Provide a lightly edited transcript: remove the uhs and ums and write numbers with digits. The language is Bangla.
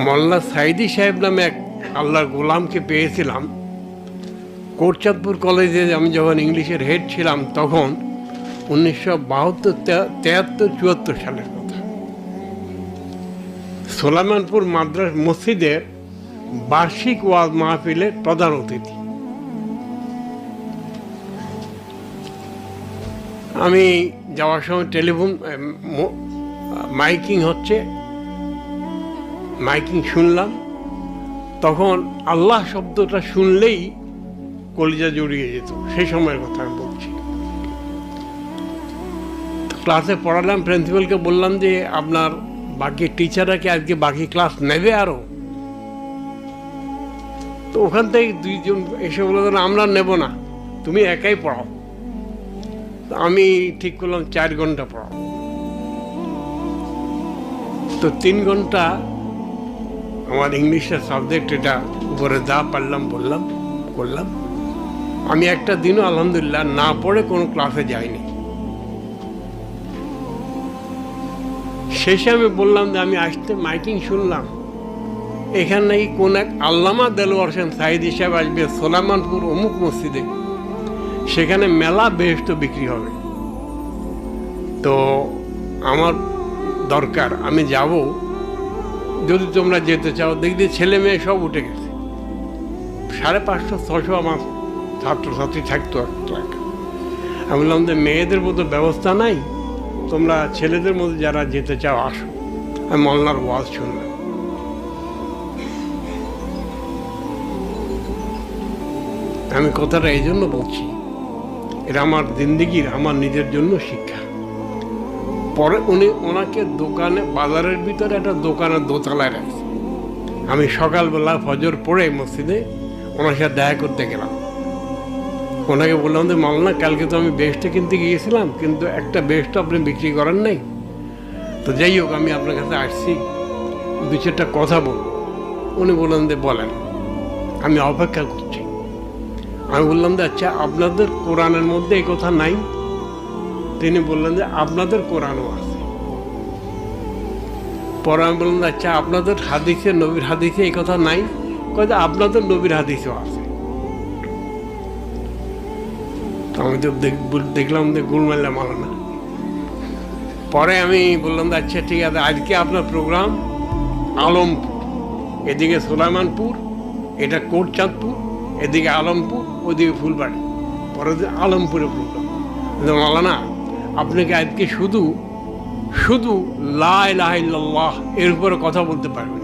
মোল্লা সাইদি সাহেব নামে এক আল্লাহর গোলামকে পেয়েছিলাম কোটচাঁদপুর কলেজে। আমি যখন ইংলিশের হেড ছিলাম তখন 1972-73-74 সালের কথা। সোলাইমানপুর মাদ্রাস মসজিদের বার্ষিক ওয়াজ মাহফিলের প্রধান অতিথি। আমি যাওয়ার সময় টেলিফোন মাইকিং শুনলাম। তখন আল্লাহ শব্দটা শুনলেই কলিজা জড়িয়ে যেত, সেই সময়ের কথা আমি বলছি। ক্লাসে পড়ালাম, প্রিন্সিপালকে বললাম যে আপনার বাকি টিচাররা কি আজকে বাকি ক্লাস নেবে আরো? তো ওখান থেকে দুইজন এসে বলল আমরা নেব না, তুমি একাই পড়াও। আমি ঠিক করলাম 4 ঘন্টা পড়াও। তো 3 ঘন্টা আমার ইংলিশের সাবজেক্ট, এটা উপরে যা পারলাম করলাম। আমি একটা দিনও আলহামদুলিল্লাহ না পড়ে কোনো ক্লাসে যাইনি। শেষে আমি বললাম যে আমি আসতে মাইকিং শুনলাম এখানে নাকি কোন এক আল্লামা দেলোয়ার হোসেন সাইদি সাহেব আসবে সোলাইমানপুর অমুক মসজিদে, সেখানে মেলা বেহেশত বিক্রি হবে। তো আমার দরকার, আমি যাব, যদি তোমরা যেতে চাও। দেখি ছেলে মেয়ে সব উঠে গেছে, 550-600 আমার ছাত্রছাত্রী থাকতো। আমি বললাম যে মেয়েদের মতো ব্যবস্থা নাই, তোমরা ছেলেদের মধ্যে যারা যেতে চাও আসো। আমি মোল্লার ওয়াজ শুনলাম। আমি কথাটা এই জন্য বলছি, এটা আমার জিন্দেগির, আমার নিজের জন্য শিক্ষা। পরে ওনাকে দোকানে, বাজারের ভিতরে একটা দোকানের দোতলায় রাখছে। আমি সকালবেলা ফজর পড়ে মসজিদে ওনার সাথে দেখা করতে গেলাম। ওনাকে বললাম যে মাওলানা, কালকে তো আমি বেস্টটা কিনতে গিয়েছিলাম, কিন্তু একটা বেস্টটা আপনি বিক্রি করেন নাই। তো যাই হোক, আমি আপনার কাছে আসছি, 2-4টা কথা বলব। উনি বললেন যে বলেন, আমি অপেক্ষা করছি। আমি বললাম যে আচ্ছা, আপনাদের কোরআনের মধ্যে এই কথা নাই? তিনি বললেন যে আপনাদের কোরআনও আছে। পরে আমি বললাম আচ্ছা, আপনাদের হাদিসে, নবীর হাদিসে এই কথা নাই? কয় যে আপনাদের নবীর হাদিসেও আছে। তো আমি তো দেখলাম যে গুলমাল্লা মালানা। পরে আমি বললাম যে আচ্ছা ঠিক আছে, আজকে আপনার প্রোগ্রাম আলমপুর, এদিকে সোলাইমানপুর, এটা কোটচাঁদপুর, এদিকে আলমপুর, ওদিকে ফুলবাড়ি। পরে আলমপুরে প্রোগ্রাম। মাওলানা, আপনাকে আজকে শুধু লা ইলাহা ইল্লাল্লাহ এর উপরে কথা বলতে পারবেন।